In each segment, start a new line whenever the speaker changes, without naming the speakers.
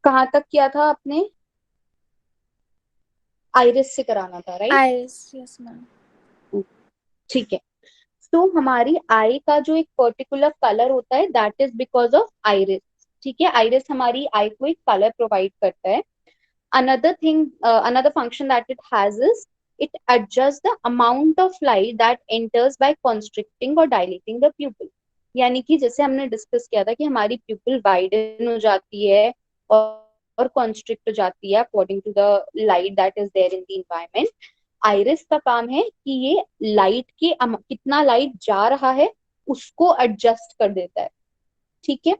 कहाँ तक किया था आपने? आइरिस से कराना था, राइट?
Iris, yes ma'am.
ठीक है। तो हमारी आई का जो एक पर्टिकुलर कलर होता है that is because of iris. ठीक है, आइरिस हमारी आई को एक कलर प्रोवाइड करता है। another thing another function that it has is it adjusts the amount of light that enters by constricting or dilating the pupil। यानी कि जैसे हमने डिस्कस किया था कि हमारी प्यूपिल वाइडन हो जाती है और कॉन्स्ट्रिक्ट हो जाती है according to the light that is there in the environment. Iris का काम है कि ये लाइट के कितना लाइट जा रहा है उसको एडजस्ट कर देता है। ठीक है।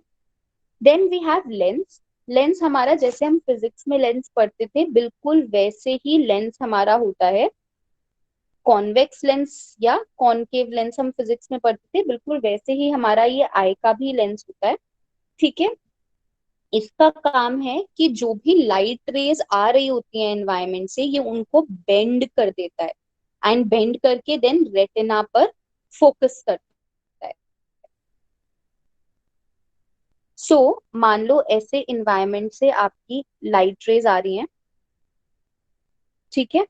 Then we have lens. Lens हमारा, जैसे हम फिजिक्स में लेंस पढ़ते थे बिल्कुल वैसे ही लेंस हमारा होता है। कॉन्वेक्स लेंस या कॉनकेव लेंस हम फिजिक्स में पढ़ते थे, बिल्कुल वैसे ही हमारा ये आई का भी लेंस होता है। ठीक है। इसका काम है कि जो भी लाइट रेज आ रही होती है एनवायरमेंट से ये उनको बेंड कर देता है एंड बेंड करके देन रेटिना पर फोकस करता है। सो मान लो ऐसे इन्वायरमेंट से आपकी लाइट रेज आ रही हैं। ठीक है।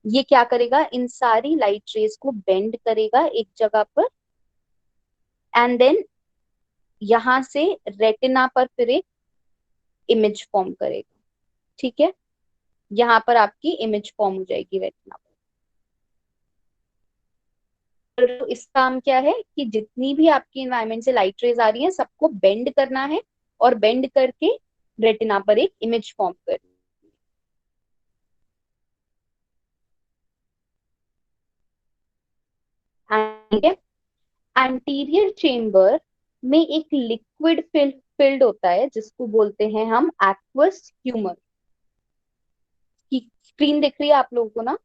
ये क्या करेगा, इन सारी लाइट रेज को बेंड करेगा एक जगह पर एंड देन यहां से रेटिना पर फिर एक इमेज फॉर्म करेगा। ठीक है। यहाँ पर आपकी इमेज फॉर्म हो जाएगी रेटिना पर। तो इसका काम क्या है कि जितनी भी आपकी इन्वायरमेंट से लाइट रेज आ रही है सबको बेंड करना है और बेंड करके रेटिना पर एक इमेज फॉर्म करनी है। ठीक है। एंटीरियर चेम्बर में एक लिक्विड फिल्ड होता है जिसको बोलते हैं हम एक्वस ह्यूमर। की स्क्रीन दिख रही है आप लोगों को ना?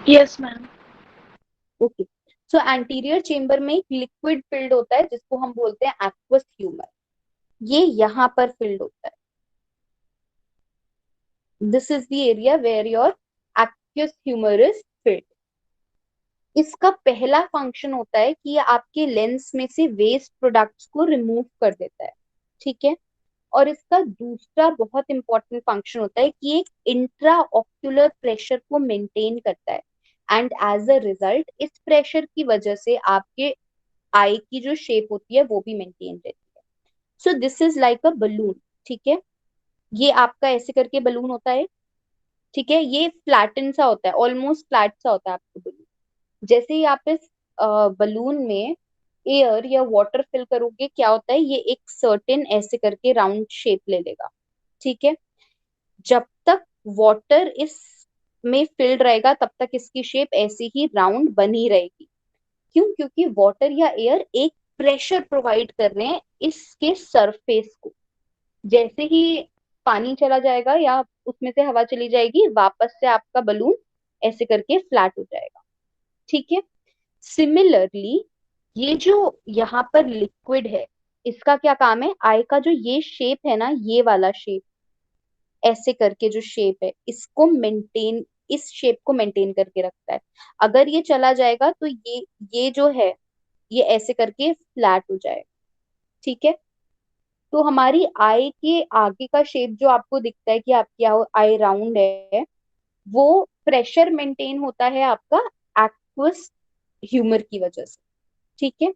Yes ma'am.
ओके। सो एंटीरियर चेम्बर में एक लिक्विड फिल्ड होता है जिसको हम बोलते हैं एक्वस ह्यूमर। ये यहाँ पर फिल्ड होता है। This is the area where your aqueous humour is filled. इसका पहला फंक्शन होता है कि ये आपके लेंस में से वेस्ट प्रोडक्ट्स को रिमूव कर देता है। ठीक है। और इसका दूसरा बहुत इंपॉर्टेंट फंक्शन होता है कि एक इंट्रा ऑक्यूलर प्रेशर को मेंटेन करता है एंड एज अ रिजल्ट इस प्रेशर की वजह से आपके आई की जो शेप होती है वो भी मेंटेन रहती है। So this is like a balloon. ठीक है। ये आपका ऐसे करके बलून होता है। ठीक है। ये फ्लैटन सा होता है, ऑलमोस्ट फ्लैट सा होता है आपका बलून। जैसे ही आप इस बलून में एयर या वाटर फिल करोगे क्या होता है, ये एक सर्टेन ऐसे करके राउंड शेप ले लेगा। ठीक है। जब तक वाटर इस में फिल्ड रहेगा तब तक इसकी शेप ऐसी ही राउंड बनी रहेगी। क्यों? क्योंकि वाटर या एयर एक प्रेशर प्रोवाइड कर रहे हैं इसके सरफेस को। जैसे ही पानी चला जाएगा या उसमें से हवा चली जाएगी वापस से आपका बलून ऐसे करके फ्लैट हो जाएगा। ठीक है। सिमिलरली ये जो यहाँ पर लिक्विड है इसका क्या काम है, आई का जो ये शेप है ना, ये वाला शेप ऐसे करके जो शेप है इसको मेंटेन, इस शेप को मेंटेन करके रखता है। अगर ये चला जाएगा तो ये जो है ये ऐसे करके फ्लैट हो जाएगा। ठीक है। तो हमारी आई के आगे का शेप जो आपको दिखता है कि आपकी आई राउंड है, वो प्रेशर मेंटेन होता है आपका एक्वस ह्यूमर की वजह से। ठीक है।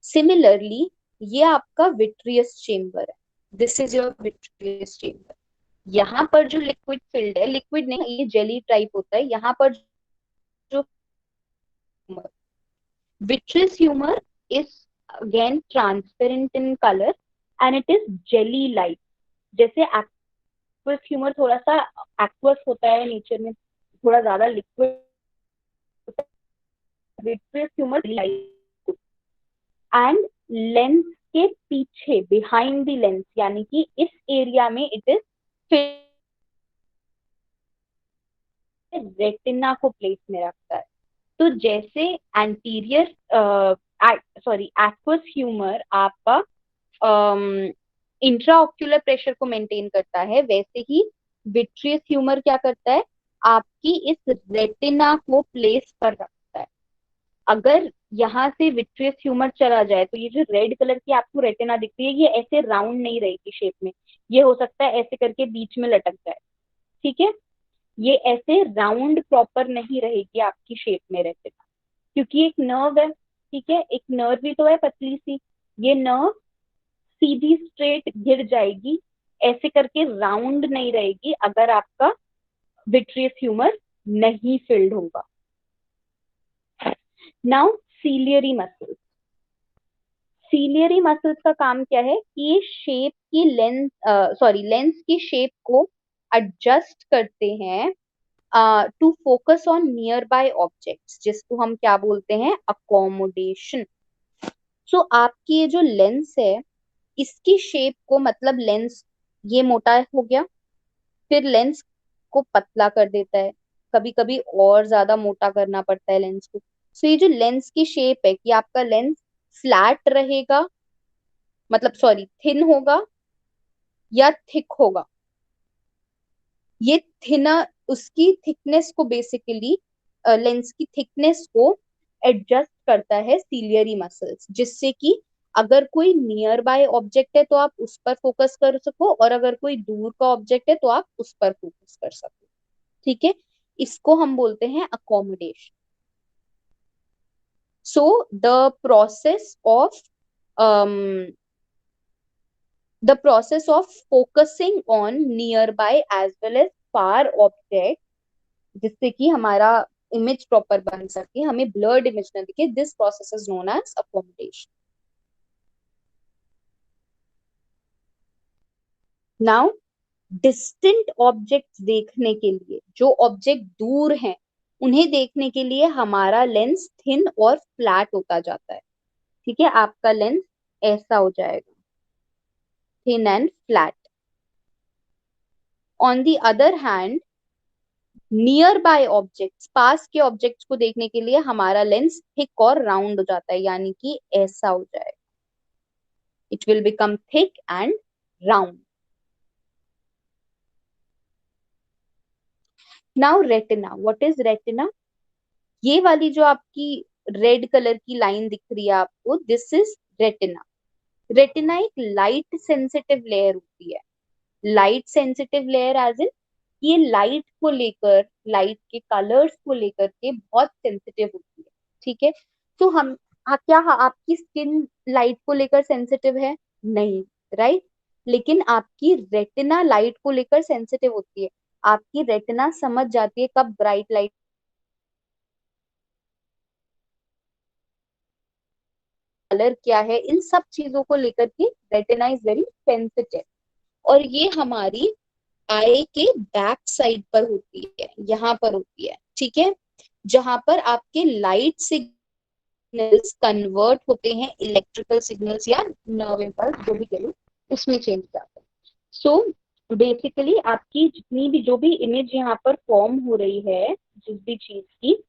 सिमिलरली ये आपका विट्रियस चेम्बर है। This is your vitreous chamber. यहाँ पर जो लिक्विड फिल्ड है, लिक्विड नहीं ये जेली टाइप होता है, यहाँ पर जो vitreous humor is again transparent in color and it is jelly like। जैसे aqueous humor थोड़ा सा aqueous होता है नेचर में, थोड़ा ज्यादा लिक्विड होता है, vitreous humor like। And lens के पीछे बिहाइंड द लेंस यानी कि इस एरिया में इट इज रेटिना को प्लेस में रखता है। तो जैसे एंटीरियर सॉरी एक्वस ह्यूमर आपका इंट्राऑक्यूलर प्रेशर को मेंटेन करता है, वैसे ही विट्रियस ह्यूमर क्या करता है, आपकी इस रेटिना को प्लेस पर रखता है। अगर यहाँ से विट्रियस ह्यूमर चला जाए तो ये जो रेड कलर की आपको रेटिना दिख रही है ये ऐसे राउंड नहीं रहेगी शेप में, ये हो सकता है ऐसे करके बीच में लटक जाए, ठीक है। ये ऐसे राउंड प्रॉपर नहीं रहेगी आपकी शेप में रेटिना, क्योंकि एक नर्व है, ठीक है, एक नर्व भी तो है पतली सी, ये नर्व सीधी स्ट्रेट गिर जाएगी, ऐसे करके राउंड नहीं रहेगी अगर आपका विट्रियस ह्यूमर नहीं फिल्ड होगा। Now ciliary muscles, ciliary muscles का काम क्या है कि ये शेप की लेंस की शेप को एडजस्ट करते हैं to focus on nearby objects, जिसको हम क्या बोलते हैं, अकोमोडेशन। सो आपकी ये जो लेंस है इसकी शेप को, मतलब लेंस ये मोटा हो गया, फिर लेंस को पतला कर देता है, कभी कभी और ज्यादा मोटा करना पड़ता है लेंस को। सो ये जो लेंस की शेप है कि आपका लेंस फ्लैट रहेगा, मतलब सॉरी थिन होगा या थिक होगा, ये थिना उसकी थिकनेस को बेसिकली, लेंस की थिकनेस को एडजस्ट करता है सीलियरी मसल्स, जिससे कि अगर कोई नियर बाय ऑब्जेक्ट है तो आप उस पर फोकस कर सको, और अगर कोई दूर का ऑब्जेक्ट है तो आप उस पर फोकस कर सको, ठीक है। इसको हम बोलते हैं accommodation. So the process of the process of focusing on nearby as well as far object, जिससे कि हमारा इमेज प्रॉपर बन सके, हमें ब्लर्ड इमेज ना दिखे, this process is known as accommodation. Now distant objects देखने के लिए, जो ऑब्जेक्ट दूर हैं उन्हें देखने के लिए हमारा लेंस थिन और फ्लैट होता जाता है, ठीक है। आपका लेंस ऐसा हो जाएगा, thin and flat. On the other hand nearby objects, पास के ऑब्जेक्ट्स को देखने के लिए हमारा लेंस थिक और राउंड हो जाता है, यानी कि ऐसा हो जाएगा, it will become thick and round. Now retina, what is retina? ये वाली जो आपकी रेड कलर की लाइन दिख रही है आपको, दिस इज रेटिना। रेटिना एक लाइट सेंसिटिव लेयर होती है, light sensitive layer as in ये लाइट को लेकर, लाइट के कलर्स को लेकर के बहुत सेंसिटिव होती है, ठीक है। तो हम क्या आपकी स्किन लाइट को लेकर सेंसिटिव है? नहीं, राइट। लेकिन आपकी रेटिना लाइट को लेकर सेंसिटिव होती है, आपकी रेटिना समझ जाती है कब ब्राइट लाइट, कलर क्या है, इन सब चीजों को लेकर के रेटिना इज वेरी सेंसिटिव। और ये हमारी आई के बैक साइड पर होती है, यहाँ पर होती है, ठीक है, जहां पर आपके लाइट सिग्नल्स कन्वर्ट होते हैं इलेक्ट्रिकल सिग्नल्स या नर्व इम्पल्स, जो भी कह लो, उसमें चेंज जाता है। सो बेसिकली आपकी जितनी भी जो भी इमेज यहाँ पर फॉर्म हो रही है जिस भी चीज की,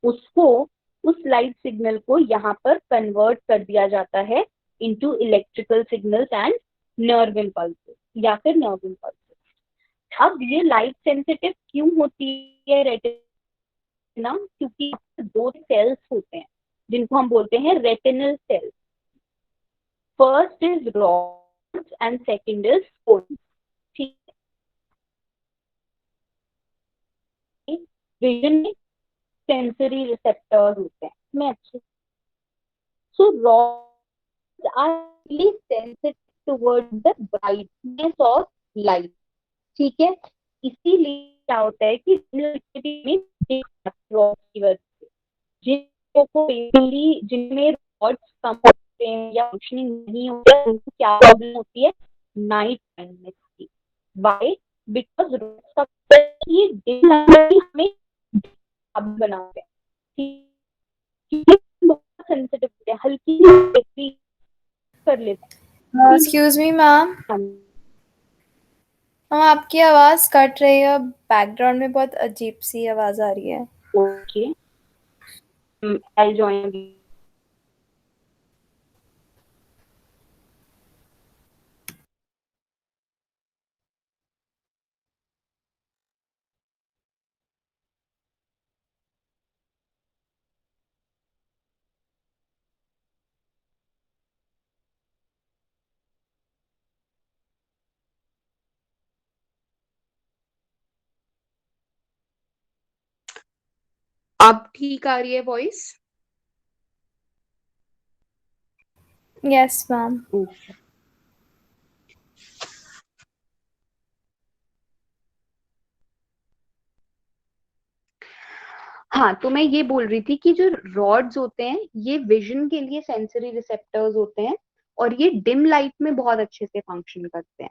उसको, उस लाइट सिग्नल को यहाँ पर कन्वर्ट कर दिया जाता है into electrical signals and nerve impulses या फिर नर्व इम्पल्सेस। अब ये लाइट सेंसिटिव क्यों होती है रेटिना? क्योंकि दो सेल्स होते हैं जिनको हम बोलते हैं retinal cells. First is rods and second is cones, ठीक है। विजन में सेंसरी रिसेप्टर्स होते हैं, मैं अच्छे, so rods are really sensitive towards the brightness of light, ठीक है। इसीलिए क्या होता है कि में रॉड की वजह से जिनको को जिनमें रॉड्स कम होते हैं या फंक्शनिंग नहीं होता है उनको क्या प्रॉब्लम होती है, नाइट ब्लाइंडनेस की। वाई? बिकॉज रॉड्स का हमें बनाते हैं, ठीक है, बहुत सेंसिटिव होते हैं, हल्की सी कर लेते हैं।
एक्सक्यूज मी मैम, मैम आपकी आवाज़ कट रही है, बैकग्राउंड में बहुत अजीब सी आवाज़ आ रही है।
Okay, I join. अब ठीक आ रही है वॉइस?
Yes ma'am.
ओके। हाँ, तो मैं ये बोल रही थी कि जो रॉड्स होते हैं ये विजन के लिए सेंसरी रिसेप्टर्स होते हैं, और ये डिम लाइट में बहुत अच्छे से फंक्शन करते हैं।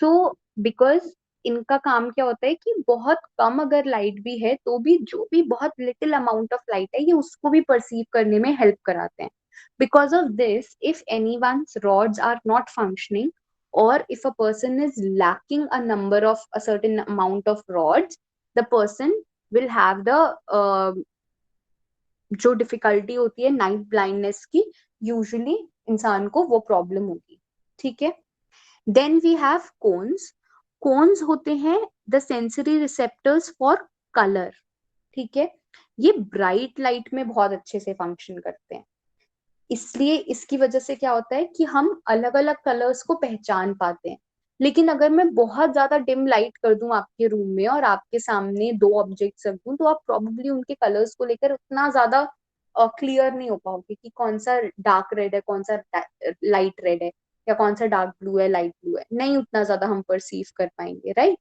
सो बिकॉज इनका काम क्या होता है कि बहुत कम अगर लाइट भी है तो भी जो भी बहुत लिटिल अमाउंट ऑफ लाइट है ये उसको भी परसीव करने में हेल्प कराते हैं। Because of this, if any ones rods are not functioning, or if a person is lacking a number of a certain amount of rods, the person will have the जो difficulty होती है night blindness की, usually इंसान को वो problem होगी। ठीक है। Then we have cones. Cones होते हैं the sensory receptors for colour. ठीक है। ये ब्राइट लाइट में बहुत अच्छे से फंक्शन करते हैं, इसलिए इसकी वजह से क्या होता है कि हम अलग अलग कलर्स को पहचान पाते हैं। लेकिन अगर मैं बहुत ज्यादा डिम लाइट कर दूं आपके रूम में और आपके सामने दो ऑब्जेक्ट्स रख दूं, तो आप प्रोबेबली उनके कलर्स को लेकर उतना ज्यादा क्लियर नहीं हो पाओगे कि कौन सा डार्क रेड है, कौन सा लाइट रेड है, या कौन सा डार्क ब्लू है, लाइट ब्लू है, नहीं उतना ज्यादा हम परसीव कर पाएंगे, राइट।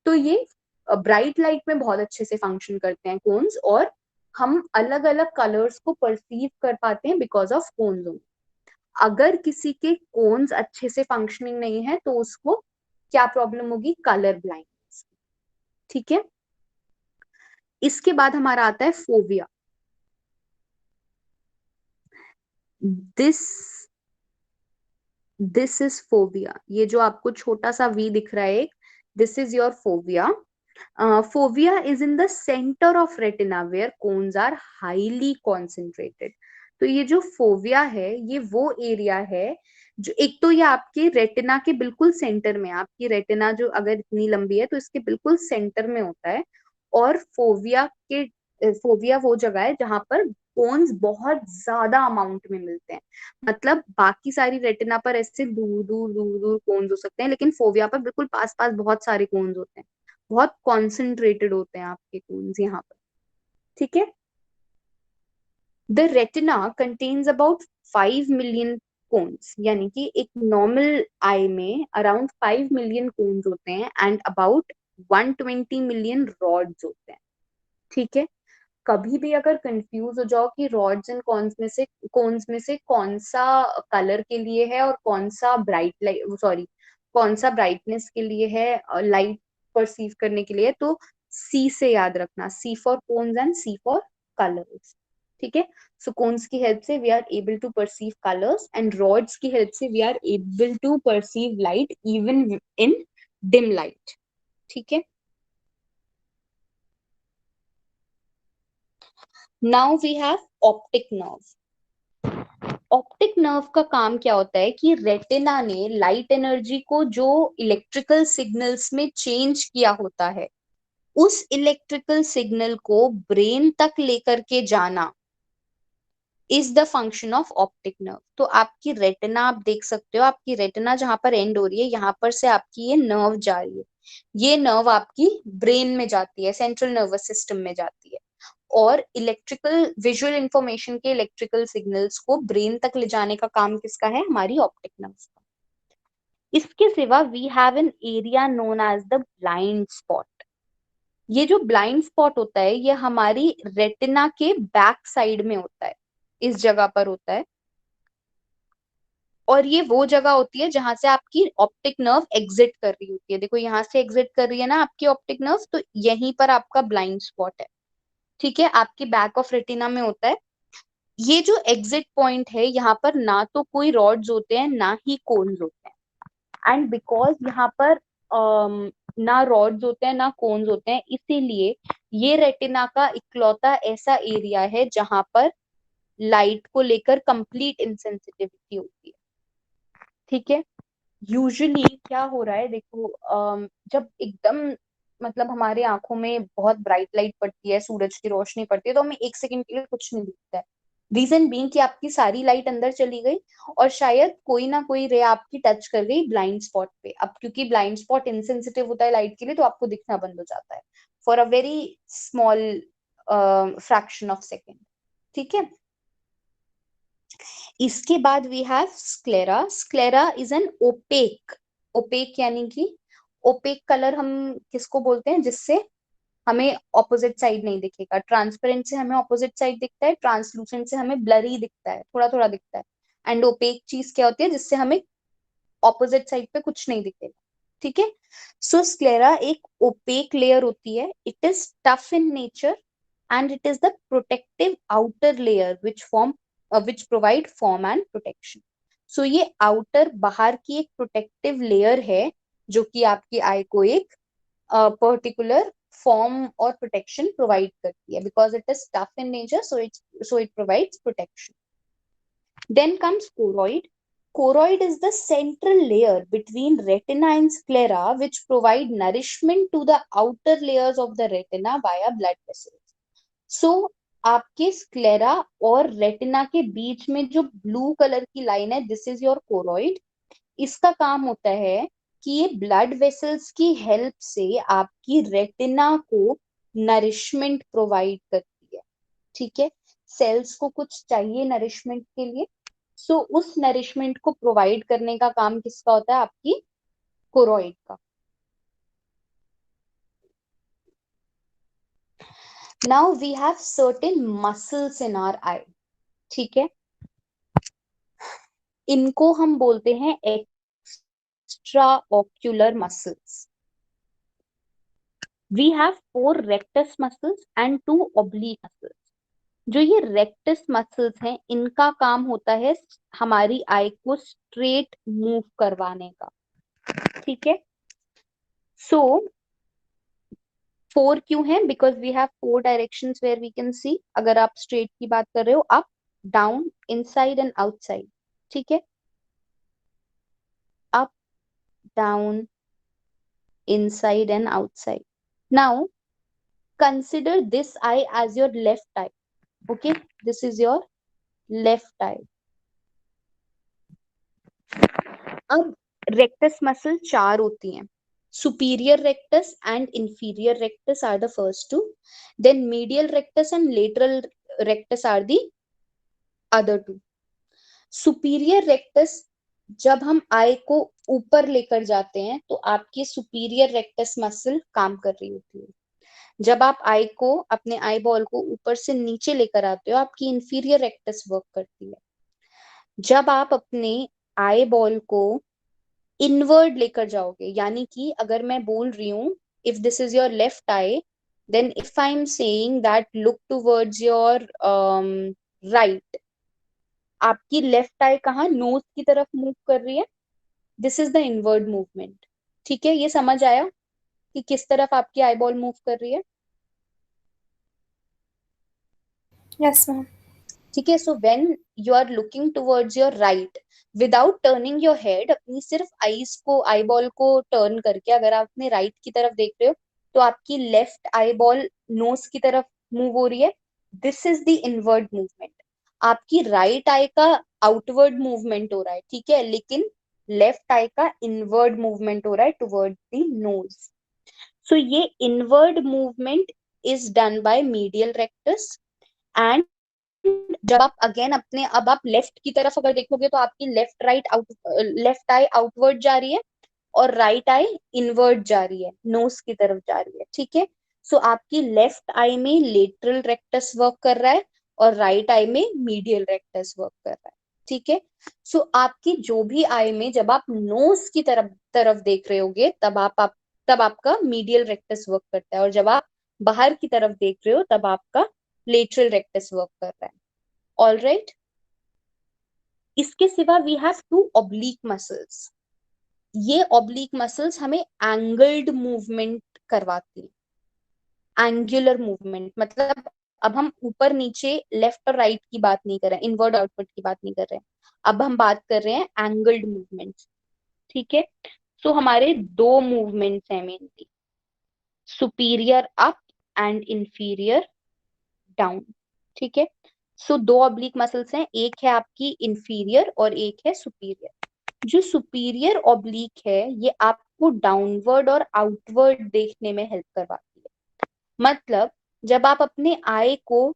तो ये ब्राइट लाइट में बहुत अच्छे से फंक्शन करते हैं कोन्स, और हम अलग अलग कलर्स को परसीव कर पाते हैं बिकॉज ऑफ कोन्स। अगर किसी के कोन्स अच्छे से फंक्शनिंग नहीं है तो उसको क्या प्रॉब्लम होगी? Colour blindness. ठीक है। इसके बाद हमारा आता है fovea. This this is fovea. ये जो आपको छोटा सा वी दिख रहा है, this is your fovea. Fovea is in the centre of retina where cones are highly concentrated. तो ये जो फोबिया है ये वो एरिया है जो, एक तो ये आपके रेटिना के बिल्कुल सेंटर में, आपकी रेटिना जो अगर इतनी लंबी है तो इसके बिल्कुल सेंटर में होता है। और फोबिया वो जगह है जहां पर कोन्स बहुत ज्यादा अमाउंट में मिलते हैं। मतलब बाकी सारी रेटिना पर ऐसे दूर दूर दूर दूर कोन्स हो सकते हैं, लेकिन फोबिया पर बिल्कुल पास पास बहुत सारे कोन्स होते हैं, बहुत कॉन्सेंट्रेटेड होते हैं आपके कोन्स यहाँ पर। ठीक है। The retina contains about 5 million cones, यानी कि एक नॉर्मल आई में अराउंड 5 मिलियन कोन्स होते हैं, एंड अबाउट 120 मिलियन रॉड्स होते हैं। ठीक है। कभी भी अगर कंफ्यूज हो जाओ कि रॉड्स एंड कोन्स में से कौन सा कलर के लिए है और कौन सा ब्राइट लाइट, सॉरी, कौन सा ब्राइटनेस के लिए है, लाइट परसीव करने के लिए, तो सी से याद रखना, C for cones and C for colours. ठीक है। सो कोन्स की हेल्प से we are able to perceive colours, and rods की हेल्प से we are able to perceive light even in dim light. ठीक है। Now we have optic nerve. Optic nerve का काम क्या होता है कि रेटिना ने लाइट एनर्जी को जो इलेक्ट्रिकल सिग्नल्स में चेंज किया होता है, उस इलेक्ट्रिकल सिग्नल को ब्रेन तक लेकर के जाना is the function of optic nerve. तो आपकी रेटिना, आप देख सकते हो आपकी रेटिना जहां पर एंड हो रही है, यहाँ पर से आपकी ये नर्व जा रही है, ये नर्व आपकी ब्रेन में जाती है, सेंट्रल नर्वस सिस्टम में जाती है, और इलेक्ट्रिकल विजुअल इंफॉर्मेशन के इलेक्ट्रिकल सिग्नल्स को ब्रेन तक ले जाने का काम किसका है? हमारी ऑप्टिक नर्व का। इसके सिवा we have an area known as the blind spot. ये जो ब्लाइंड स्पॉट होता है ये हमारी रेटिना के बैक साइड में होता है, इस जगह पर होता है, और ये वो जगह होती है जहां से आपकी ऑप्टिक नर्व एग्जिट कर रही होती है। देखो यहाँ से एग्जिट कर रही है ना आपकी ऑप्टिक नर्व, तो यहीं पर आपका ब्लाइंड स्पॉट है। ठीक है। आपकी बैक ऑफ रेटिना में होता है। ये जो एग्जिट पॉइंट है यहाँ पर ना तो कोई रॉड्स होते हैं ना ही कोन्स होते हैं, एंड बिकॉज यहाँ पर ना रॉड्स होते हैं ना कोन्स होते हैं, इसीलिए ये रेटिना का इकलौता ऐसा एरिया है जहां पर लाइट को लेकर कंप्लीट इनसेंसिटिविटी होती है। ठीक है। यूजुअली क्या हो रहा है, देखो, जब एकदम मतलब हमारे आंखों में बहुत ब्राइट लाइट पड़ती है, सूरज की रोशनी पड़ती है, तो हमें एक सेकंड के लिए कुछ नहीं दिखता है। रीजन बीइंग कि आपकी सारी लाइट अंदर चली गई, और शायद कोई ना कोई रे आपकी टच कर गई ब्लाइंड स्पॉट पे। अब क्योंकि ब्लाइंड स्पॉट इनसेंसिटिव होता है लाइट के लिए, तो आपको दिखना बंद हो जाता है for a very small fraction of second. ठीक है, इसके बाद we have sclera. Sclera is an opaque, opaque यानी कि ओपेक कलर हम किसको बोलते हैं जिससे हमें ऑपोजिट साइड नहीं दिखेगा। ट्रांसपेरेंट से हमें ऑपोजिट साइड दिखता है, ट्रांसलूसेंट से हमें ब्लरी दिखता है, थोड़ा थोड़ा दिखता है। एंड ओपेक चीज क्या होती है जिससे हमें ऑपोजिट साइड पे कुछ नहीं दिखेगा। ठीक है, सो स्क्लेरा एक ओपेक लेयर होती है। It is tough in nature and it is the protective outer layer which provide form and protection. So ये आउटर बाहर की एक प्रोटेक्टिव लेयर है जो कि आपकी आई को एक पर्टिकुलर फॉर्म और प्रोटेक्शन प्रोवाइड करती है, because it is tough in nature, so it provides protection. Then comes choroid. Choroid is the central layer between retina and sclera, which provide nourishment to the outer layers of the retina via blood vessels. So, आपके sclera और retina के बीच में जो blue colour की line है, this is your choroid. इसका काम होता है कि ये ब्लड वेसल्स की हेल्प से आपकी रेटिना को नरिशमेंट प्रोवाइड करती है। ठीक है, सेल्स को कुछ चाहिए नरिशमेंट के लिए, सो उस नरिशमेंट को प्रोवाइड करने का काम किसका होता है, आपकी कोरोइड का। Now we have certain muscles in our eye. ठीक है, इनको हम बोलते हैं extra ocular muscles. We have 4 rectus muscles and 2 oblique muscles. जो ये रेक्टस मसल्स हैं इनका काम होता है हमारी आई को स्ट्रेट मूव करवाने का। ठीक है, सो 4 क्यों है, because we have 4 directions where we can see. अगर आप स्ट्रेट की बात कर रहे हो, up, down, inside and outside. ठीक है, up, down, inside and outside. Now consider this eye as your left eye. Okay, this is your left eye. अब रेक्टस मसल 4 होती हैं। Superior rectus and inferior rectus are the first two, then medial rectus and lateral rectus are the other two. Superior rectus जब हम आई को ऊपर लेकर जाते हैं तो आपकी सुपीरियर रेक्टस मसल काम कर रही होती है। जब आप आई को, अपने आई बॉल को ऊपर से नीचे लेकर आते हो, आपकी इंफीरियर रेक्टस वर्क करती है। जब आप अपने आई बॉल को इनवर्ड लेकर जाओगे, यानी कि अगर मैं बोल रही हूं if this is your left eye, then if I am saying that look towards your right, आपकी लेफ्ट आई कहाँ, नोज की तरफ मूव कर रही है। This is the inward movement. ठीक है, ये समझ आया कि किस तरफ आपकी आई बॉल मूव कर रही है।
Yes, ma'am.
ठीक है, so when you are looking towards your right without turning your head, अपनी सिर्फ आईज को, आई बॉल को टर्न करके अगर आप अपने राइट की तरफ देख रहे हो तो आपकी लेफ्ट आई बॉल नोज की तरफ मूव हो रही है। This is the inward movement. आपकी राइट आई का आउटवर्ड मूवमेंट हो रहा है, ठीक है, लेकिन लेफ्ट आई का इनवर्ड मूवमेंट हो रहा है टुवर्ड द नोज। सो ये inward movement is done by medial rectus. And जब आप अगेन अपने, अब आप लेफ्ट की तरफ अगर देखोगे तो आपकी लेफ्ट आई आउटवर्ड जा रही है और राइट आई इनवर्ड जा रही है, नोज की तरफ जा रही है। ठीक है, सो आपकी लेफ्ट आई में लेटरल रेक्टस वर्क कर रहा है और राइट आई में मीडियल रेक्टस वर्क कर रहा है। ठीक है, सो आपकी जो भी आई में जब आप नोज की तरफ तरफ देख रहे होगे तब आपका मीडियल रेक्टस वर्क करता है, और जब आप बाहर की तरफ देख रहे हो तब आपका लेटरल रेक्टस वर्क कर रहा है। ऑल राइट, इसके सिवा वी हैव 2 ऑब्लिक मसल्स। ये ऑब्लिक मसल्स हमें एंगल्ड मूवमेंट करवाती है। एंगुलर मूवमेंट मतलब अब हम ऊपर नीचे, लेफ्ट और राइट की बात नहीं कर रहे हैं, इनवर्ड आउटवर्ड की बात नहीं कर रहे हैं, अब हम बात कर रहे हैं एंगल्ड मूवमेंट। ठीक है, सो हमारे 2 मूवमेंट्स हैं mainly, superior up and inferior down. ठीक है, सो 2 ऑब्लिक मसल्स हैं, एक है आपकी इंफीरियर और एक है सुपीरियर। जो सुपीरियर ऑब्लिक है ये आपको डाउनवर्ड और आउटवर्ड देखने में हेल्प करवाती है। मतलब जब आप अपने आई को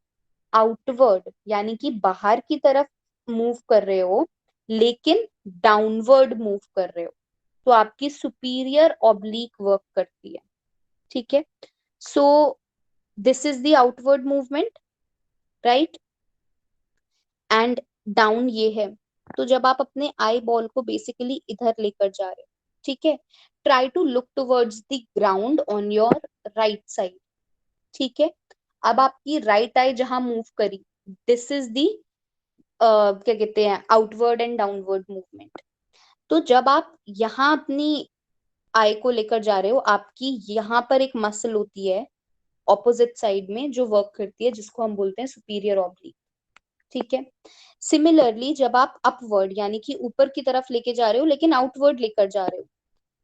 आउटवर्ड यानी कि बाहर की तरफ मूव कर रहे हो लेकिन डाउनवर्ड मूव कर रहे हो तो आपकी सुपीरियर ऑब्लिक वर्क करती है। ठीक है, so this is the outward movement, right, and down ये है। तो जब आप अपने आई बॉल को बेसिकली इधर लेकर जा रहे हो, ठीक है, try to look towards the ground on your right side. ठीक है, अब आपकी राइट आई जहां मूव करी, दिस इज दी क्या कहते हैं आउटवर्ड एंड डाउनवर्ड मूवमेंट। तो जब आप यहाँ अपनी आई को लेकर जा रहे हो, आपकी यहाँ पर एक मसल होती है ऑपोजिट साइड में जो वर्क करती है, जिसको हम बोलते हैं सुपीरियर ऑब्लिक। ठीक है, सिमिलरली जब आप अपवर्ड यानी कि ऊपर की तरफ लेके जा रहे हो लेकिन आउटवर्ड लेकर जा रहे हो,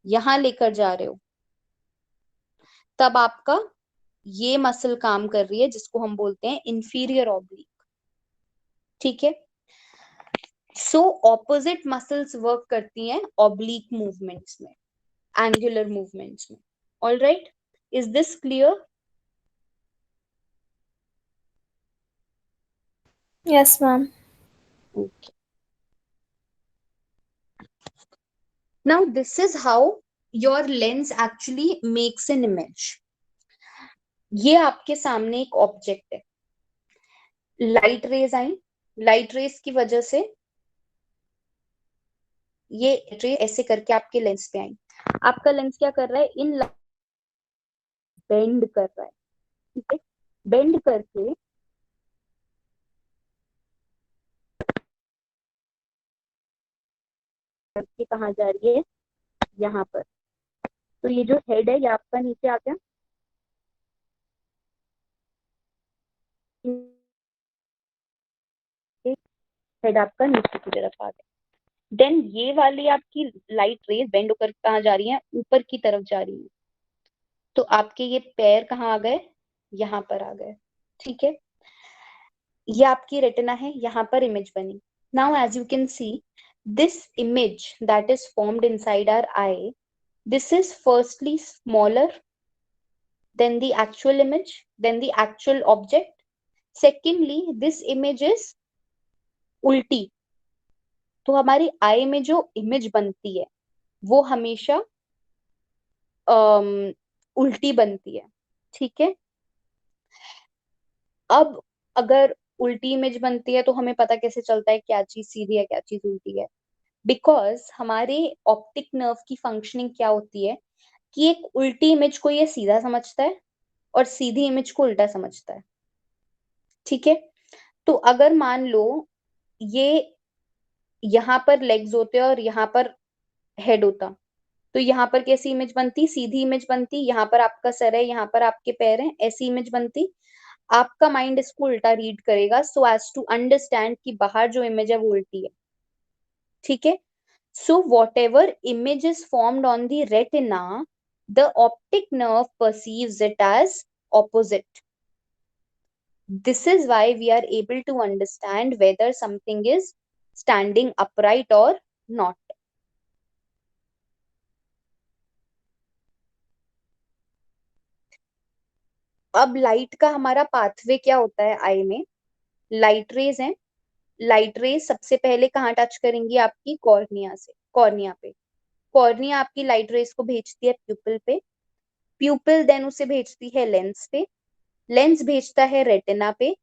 यहां लेकर जा रहे हो, तब आपका ये मसल काम कर रही है जिसको हम बोलते हैं इंफीरियर ऑब्लिक। ठीक है, सो ऑपोजिट मसल्स वर्क करती हैं ऑब्लिक मूवमेंट्स में, एंगुलर मूवमेंट्स में। All right, is this clear?
Yes, ma'am.
Okay. Now this is how your lens actually makes an image. ये आपके सामने एक ऑब्जेक्ट है, लाइट रेज आई, लाइट रेज की वजह से ये रे ऐसे करके आपके लेंस पे आई। आपका लेंस क्या कर रहा है, इन बेंड कर रहा है। ठीक है, बेंड करके कहाँ जा रही है, यहाँ पर। तो ये जो हेड है ये आपका नीचे आ गया, हेड आपका नीचे की तरफ आ गया। देन ये वाली आपकी लाइट रेज बेंड होकर कहाँ जा रही है, ऊपर की तरफ जा रही है। तो आपके ये पैर कहाँ आ गए, यहाँ पर आ गए। ठीक है, ये आपकी रेटिना है, यहाँ पर इमेज बनी। Now as you can see this image that is formed inside our eye, this is firstly smaller than the actual image, than the actual object. Secondly, this image is उल्टी। तो हमारी आई में जो image बनती है वो हमेशा उल्टी बनती है। ठीक है, अब अगर उल्टी इमेज बनती है तो हमें पता कैसे चलता है क्या चीज सीधी है क्या चीज उल्टी है? बिकॉज हमारे ऑप्टिक नर्व की फंक्शनिंग क्या होती है कि एक उल्टी इमेज को ये सीधा समझता है और सीधी इमेज को उल्टा समझता है। ठीक है, तो अगर मान लो ये यहाँ पर लेग्स होते और यहाँ पर हेड होता, तो यहाँ पर कैसी इमेज बनती, सीधी इमेज बनती। यहाँ पर आपका सर है, यहाँ पर आपके पैर हैं, ऐसी इमेज बनती। आपका माइंड इसको उल्टा रीड करेगा सो एज टू अंडरस्टैंड कि बाहर जो इमेज है वो उल्टी है। ठीक है, so whatever image is formed on the retina, the optic nerve perceives it as opposite. This is why we are able to understand whether something is standing upright or not. अब light का हमारा pathway क्या होता है आई में, light rays है, light rays सबसे पहले कहाँ टच करेंगी, आपकी कॉर्निया से, कॉर्निया पे। कॉर्निया आपकी लाइट रेज को भेजती है प्यूपिल पे, प्यूपिल देन उसे भेजती है लेंस पे, लेंस भेजता है रेटिना पे,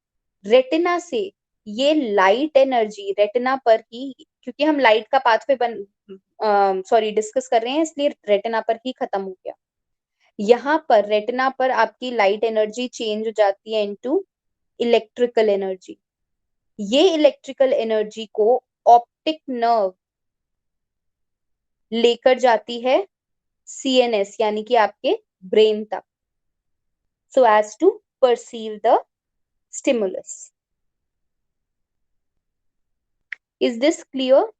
रेटिना से ये लाइट एनर्जी रेटिना पर ही, क्योंकि हम लाइट का पाथवे डिस्कस कर रहे हैं इसलिए रेटिना पर ही खत्म हो गया। यहाँ पर रेटिना पर आपकी लाइट एनर्जी चेंज हो जाती है इनटू इलेक्ट्रिकल एनर्जी। ये इलेक्ट्रिकल एनर्जी को ऑप्टिक नर्व लेकर जाती है सीएनएस यानी कि आपके ब्रेन तक, so as to perceive the stimulus. Is this clear?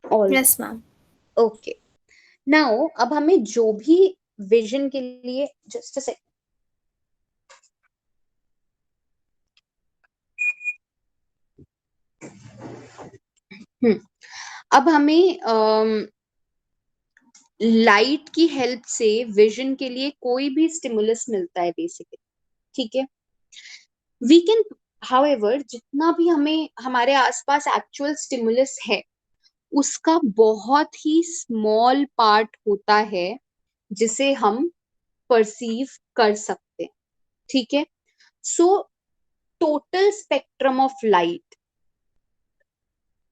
All
Yes, ma'am.
Okay, now अब हमें जो भी विजन के लिए, जस्ट अ सेकंड, अब हमें लाइट की हेल्प से विजन के लिए कोई भी स्टिमुलस मिलता है बेसिकली, ठीक है। वी कैन, हाउएवर, जितना भी हमें हमारे आसपास एक्चुअल स्टिमुलस है उसका बहुत ही स्मॉल पार्ट होता है जिसे हम परसीव कर सकते हैं, ठीक है। So total spectrum of light,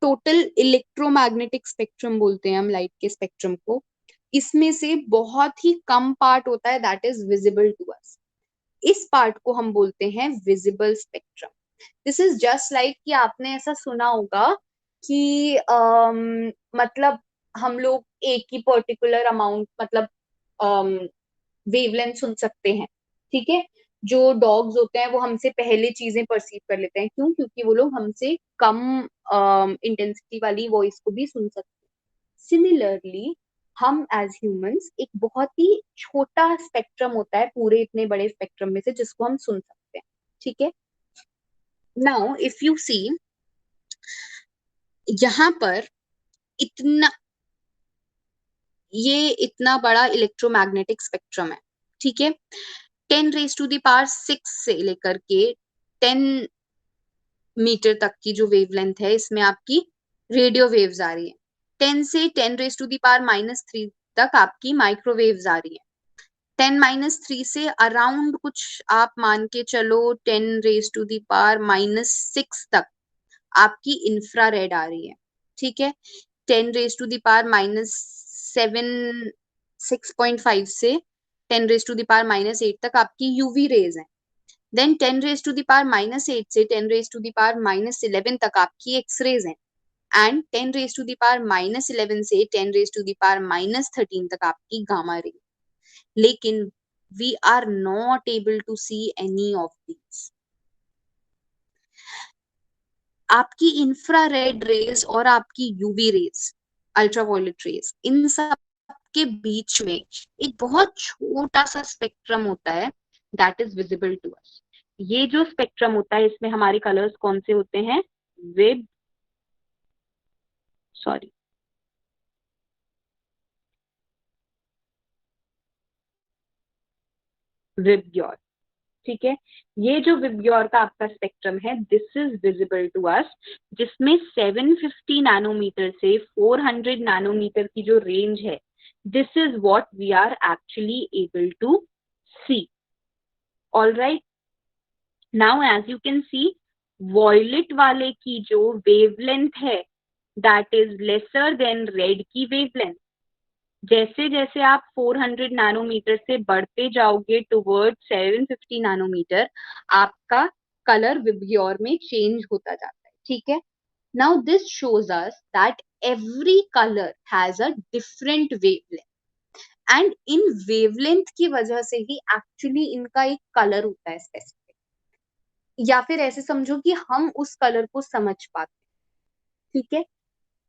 total electromagnetic spectrum बोलते हैं हम लाइट के स्पेक्ट्रम को, इसमें से बहुत ही कम पार्ट होता है that is visible to us. इस पार्ट को हम बोलते हैं visible spectrum. This is just like कि आपने ऐसा सुना होगा कि मतलब हम लोग एक ही पर्टिकुलर अमाउंट, मतलब वेवलेंथ सुन सकते हैं, ठीक है। जो डॉग्स होते हैं वो हमसे पहले चीजें परसीव कर लेते हैं, क्यों? क्योंकि वो लोग हमसे कम इंटेंसिटी वाली वॉइस को भी सुन सकते हैं। सिमिलरली हम एज ह्यूमंस एक बहुत ही छोटा स्पेक्ट्रम होता है पूरे इतने बड़े स्पेक्ट्रम में से जिसको हम सुन सकते हैं, ठीक है। नाउ इफ यू सी, यहाँ पर इतना, ये इतना बड़ा इलेक्ट्रोमैग्नेटिक स्पेक्ट्रम है, ठीक है। 10⁻⁶ से लेकर के 10 मीटर तक की जो वेवलेंथ है इसमें आपकी रेडियो वेव्स आ रही है। 10 से 10⁻³ तक आपकी माइक्रोवेव्स आ रही है। 10⁻³ से अराउंड कुछ आप मान के चलो 10⁻⁻6 तक आपकी इंफ्रारेड आ रही है, ठीक है। 10⁻⁻7 6.5 से 10⁻⁻8 तक आपकी यूवी रेज है। देन 10⁻⁻8 से 10⁻⁻11 तक आपकी एक्सरेज है, एंड 10⁻⁻11 से 10⁻⁻13 तक आपकी गामा रे। लेकिन we are not able to see any of these. आपकी इंफ्रारेड रेज और आपकी यूवी रेज, अल्ट्रावायलेट रेज, इन सब के बीच में एक बहुत छोटा सा स्पेक्ट्रम होता है that is visible to us. ये जो स्पेक्ट्रम होता है इसमें हमारे कलर्स कौन से होते हैं? विब सॉरी विबग्योर, ठीक है। ये जो विबग्योर का आपका स्पेक्ट्रम है this is visible to us, जिसमें 750 नैनोमीटर से 400 नैनोमीटर की जो रेंज है, this is what we are actually able to see. All right, now as you can see, violet वाले की जो वेवलेंथ है that is lesser than red की वेवलेंथ। जैसे जैसे आप 400 नैनोमीटर से बढ़ते जाओगे टुवर्ड 750 नैनोमीटर, आपका कलर विबग्योर में चेंज होता जाता है, ठीक है। Now this shows us that every colour has a different wavelength, and इन वेवलेंथ की वजह से ही एक्चुअली इनका एक कलर होता है स्पेसिफिक, या फिर ऐसे समझो कि हम उस कलर को समझ पाते हैं, ठीक है।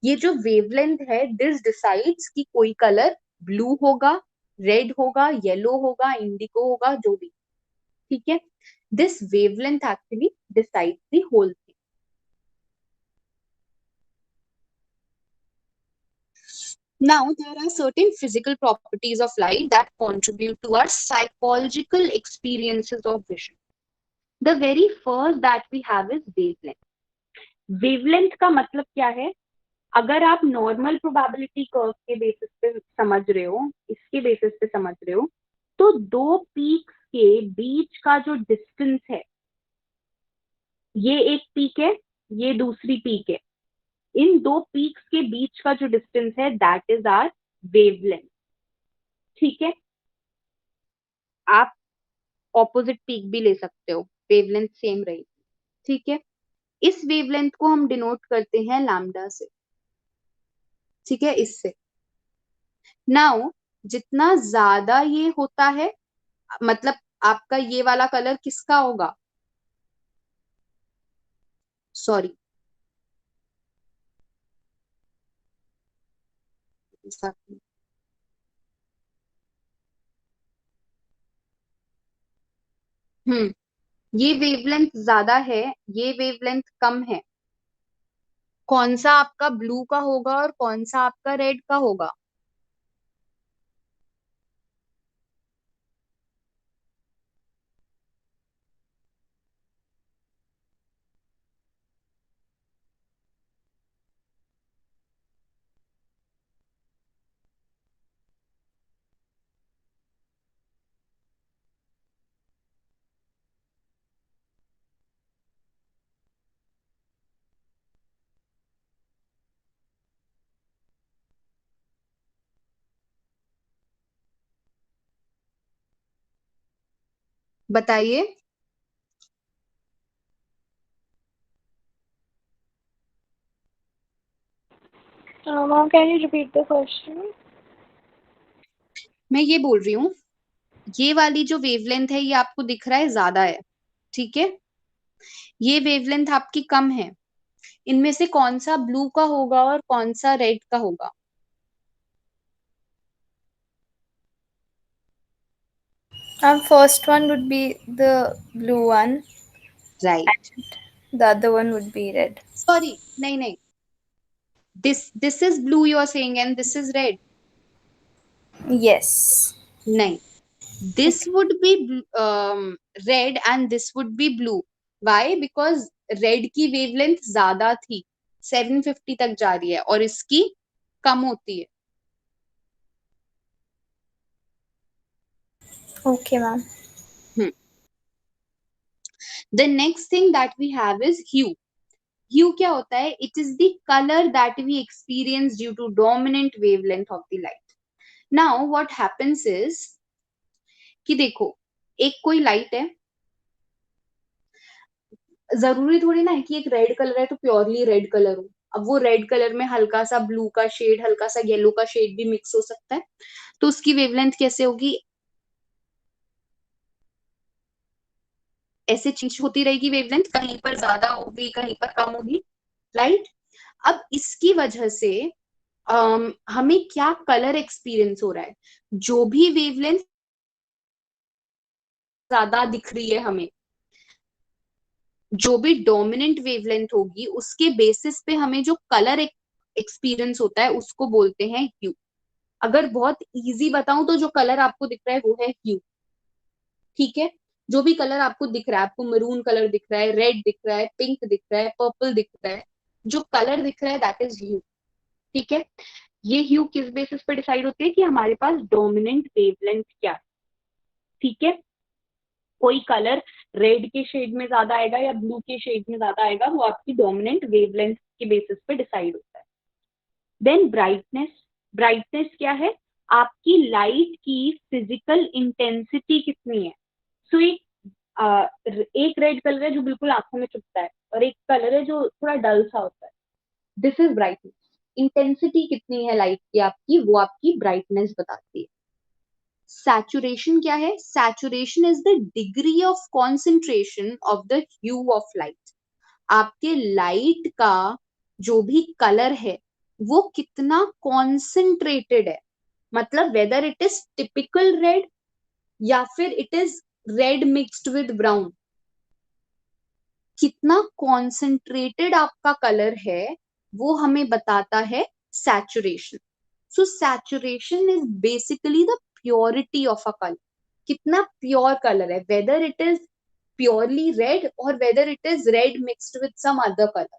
ये जो वेवलेंथ है दिस डिसाइड्स कि कोई कलर ब्लू होगा, रेड होगा, येलो होगा, इंडिगो होगा, जो भी, ठीक है। This wavelength actually decides the whole thing. Now, there are certain physical properties of light that contribute to our psychological experiences of vision. The very first that we have is wavelength. Wavelength का मतलब क्या है? अगर आप normal probability curve के basis पे समझ रहे हो, इसके बेसिस पे समझ रहे हो, तो दो पीक्स के बीच का जो डिस्टेंस है, ये एक पीक है, ये दूसरी पीक है, इन दो पीक्स के बीच का जो डिस्टेंस है दैट इज आर वेवलेंथ, ठीक है। आप ऑपोजिट पीक भी ले सकते हो, वेवलेंथ सेम रहेगी, ठीक है। इस वेवलेंथ को हम डिनोट करते हैं लैम्डा से, ठीक है, इससे। नाउ जितना ज्यादा ये होता है, मतलब आपका ये वाला कलर किसका होगा? सॉरी, हम्म, ये वेवलेंथ ज्यादा है, ये वेवलेंथ कम है। कौन सा आपका ब्लू का होगा और कौन सा आपका रेड का होगा? बताइए।
Ma'am, can you repeat the question?
मैं ये बोल रही हूँ, ये वाली जो वेवलेंथ है ये आपको दिख रहा है ज्यादा है, ठीक है, ये वेवलेंथ आपकी कम है, इनमें से कौन सा ब्लू का होगा और कौन सा रेड का होगा?
First one would be the blue one,
right.
the other one would be red.
Sorry, नहीं नहीं, this is blue you are saying and this is red.
Yes.
नहीं, this
Okay.
would be red and this would be blue. Why? Because red की wavelength ज्यादा थी, 750 तक जा रही है, और इसकी कम होती है।
Okay, ma'am.
The next thing that we have is hue. Hue क्या होता है? It is the color that we experience due to dominant wavelength of the light. Now what happens is कि देखो, एक कोई लाइट है, जरूरी थोड़ी ना है कि एक रेड कलर है तो प्योरली रेड कलर हो। अब वो रेड कलर में हल्का सा ब्लू का शेड, हल्का सा येलो का शेड भी मिक्स हो सकता है, तो उसकी वेवलेंथ कैसे होगी? ऐसे चेंज होती रहेगी वेवलेंथ, कहीं पर ज्यादा होगी कहीं पर कम होगी, राइट। अब इसकी वजह से हमें क्या कलर एक्सपीरियंस हो रहा है? जो भी वेवलेंथ ज्यादा दिख रही है हमें, जो भी डोमिनेंट वेवलेंथ होगी, उसके बेसिस पे हमें जो कलर एक्सपीरियंस होता है उसको बोलते हैं ह्यू। अगर बहुत इजी बताऊं तो जो कलर आपको दिख रहा है वो है ह्यू, ठीक है। जो भी कलर आपको दिख रहा है, आपको मरून कलर दिख रहा है, रेड दिख रहा है, पिंक दिख रहा है, पर्पल दिख रहा है, जो कलर दिख रहा है दैट इज ह्यू, ठीक है। ये ह्यू किस बेसिस पे डिसाइड होती है? कि हमारे पास डोमिनेंट वेवलेंथ क्या है, ठीक है। कोई कलर रेड के शेड में ज्यादा आएगा या ब्लू के शेड में ज्यादा आएगा, वो आपकी डोमिनेंट वेवलेंथ के बेसिस पे डिसाइड होता है। Then brightness. ब्राइटनेस क्या है? आपकी लाइट की फिजिकल इंटेंसिटी कितनी है। सो एक रेड कलर है जो बिल्कुल आंखों में चुभता है, और एक कलर है जो थोड़ा डल सा होता है, दिस इज ब्राइटनेस। इंटेंसिटी कितनी है लाइट की आपकी, वो आपकी ब्राइटनेस बताती है। सैचुरेशन क्या है? Saturation is the degree of concentration of the hue of light. आपके लाइट का जो भी कलर है वो कितना कॉन्सेंट्रेटेड है, मतलब whether it is typical red या फिर it is red mixed with brown, कितना कॉन्सेंट्रेटेड आपका कलर है वो हमें बताता है saturation. So saturation is basically the purity of a colour, कितना प्योर कलर है, whether it is purely red और whether it is red mixed with some other colour.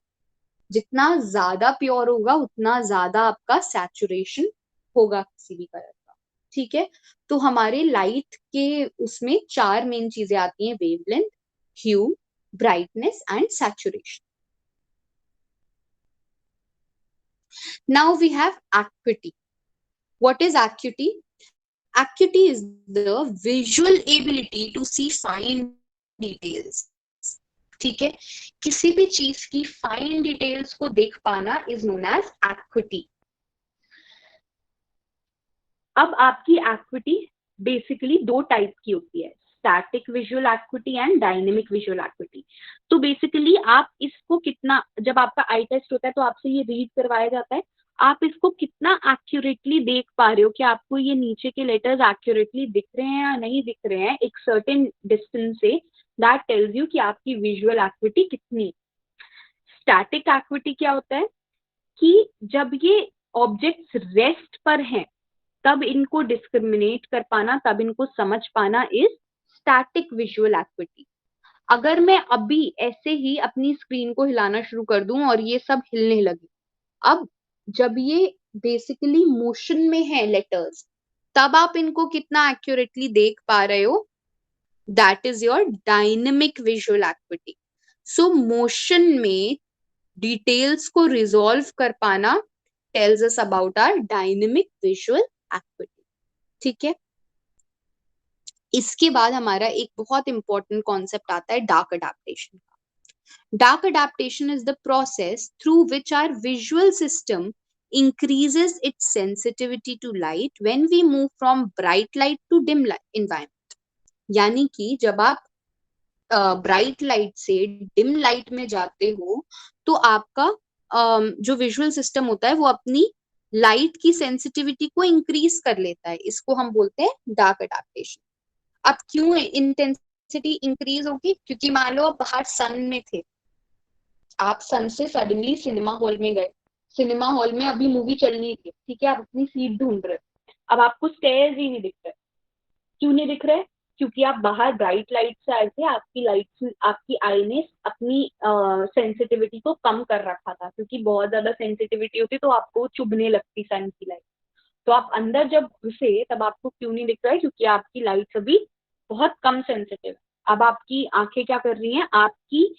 जितना ज्यादा प्योर होगा उतना ज्यादा आपका सैचुरेशन होगा किसी भी कलर का, ठीक है। तो हमारे लाइट के उसमें चार मेन चीजें आती हैं: wavelength, hue, brightness and saturation. Now we have acuity. What is acuity? Acuity is the visual ability to see fine details. ठीक है, किसी भी चीज की फाइन डिटेल्स को देख पाना इज नोन एज acuity. अब आपकी एक्विटी बेसिकली दो टाइप की होती है, static visual equity and dynamic visual equity. तो बेसिकली आप इसको कितना, जब आपका आई टेस्ट होता है तो आपसे ये रीड करवाया जाता है, आप इसको कितना एक्यूरेटली देख पा रहे हो, कि आपको ये नीचे के लेटर्स एक्यूरेटली दिख रहे हैं या नहीं दिख रहे हैं एक सर्टेन डिस्टेंस से, दैट टेल्स यू कि आपकी विजुअल एक्विटी कितनी। स्टैटिक एक्विटी क्या होता है? कि जब ये ऑब्जेक्ट्स रेस्ट पर हैं तब इनको डिस्क्रिमिनेट कर पाना, तब इनको समझ पाना इज स्टैटिक विजुअल एक्विटी। अगर मैं अभी ऐसे ही अपनी स्क्रीन को हिलाना शुरू कर दूं और ये सब हिलने लगे, अब जब ये बेसिकली मोशन में है लेटर्स, तब आप इनको कितना एक्यूरेटली देख पा रहे हो, that is your dynamic visual acuity. So motion में डिटेल्स को रिजॉल्व कर पाना tells us about our dynamic visual acuity, ठीक है। इसके बाद हमारा एक बहुत इंपॉर्टेंट कॉन्सेप्ट आता है डार्क अडेप्टेशन का। Dark adaptation is the process through which our visual system increases its sensitivity to light when we move from bright light to dim light environment। यानी कि जब आप ब्राइट लाइट से dim light में जाते हो तो आपका जो विजुअल सिस्टम होता है वो अपनी लाइट की सेंसिटिविटी को इंक्रीज कर लेता है। इसको हम बोलते हैं डार्क अडेप्टेशन। अब क्यों इंटेंसिटी इंक्रीज होगी? क्योंकि मान लो आप बाहर सन में थे, आप सन से सडनली सिनेमा हॉल में गए, सिनेमा हॉल में अभी मूवी चल रही थी, ठीक है, आप अपनी सीट ढूंढ रहे हो, अब आपको स्टेयर्स ही नहीं दिख रहे। क्यों नहीं दिख रहे? क्योंकि आप बाहर ब्राइट लाइट से आए थे, आपकी लाइट, आपकी आई ने अपनी सेंसिटिविटी को कम कर रखा था, क्योंकि बहुत ज्यादा सेंसिटिविटी होती तो आपको चुभने लगती सन की लाइट। तो आप अंदर जब घुसे तब आपको क्यों नहीं दिख रहा है? क्योंकि आपकी लाइट अभी बहुत कम सेंसिटिव है। अब आपकी आंखें क्या कर रही हैं? आपकी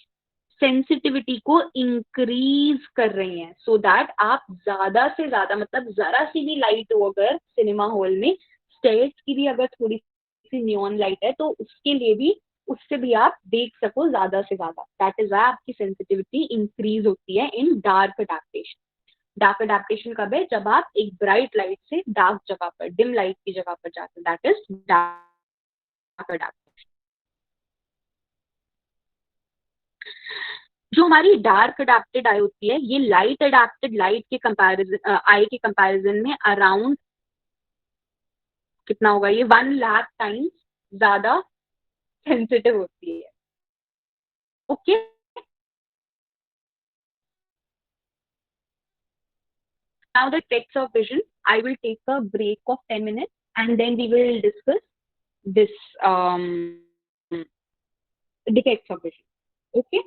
सेंसिटिविटी को इंक्रीज कर रही हैं, सो दैट आप ज्यादा से ज्यादा, मतलब जरा सी भी लाइट हो अगर सिनेमा हॉल में, स्टेयर्स की भी अगर थोड़ी सी नियॉन लाइट है तो उसके लिए भी, उससे भी आप देख सको ज्यादा से ज्यादा। दैट इज वाई आपकी सेंसिटिविटी इंक्रीज होती है इन डार्क अडेप्टेशन। डार्क अडेप्टेशन कब है? जब आप एक ब्राइट लाइट से डार्क जगह पर, डिम लाइट की जगह पर जाते हैं, दैट इज डार्क अडेप्टेशन। जो हमारी डार्क अडेप्टेड आई होती है, ये लाइट अडेप्टेड लाइट के कंपैरिजन, आई के कंपैरिजन में अराउंड कितना होगा? ये 1 लाख टाइम्स ज्यादा सेंसिटिव होती है। Okay, now the text of vision, I will take a break of 10 minutes and then we will discuss this defects of vision. Okay.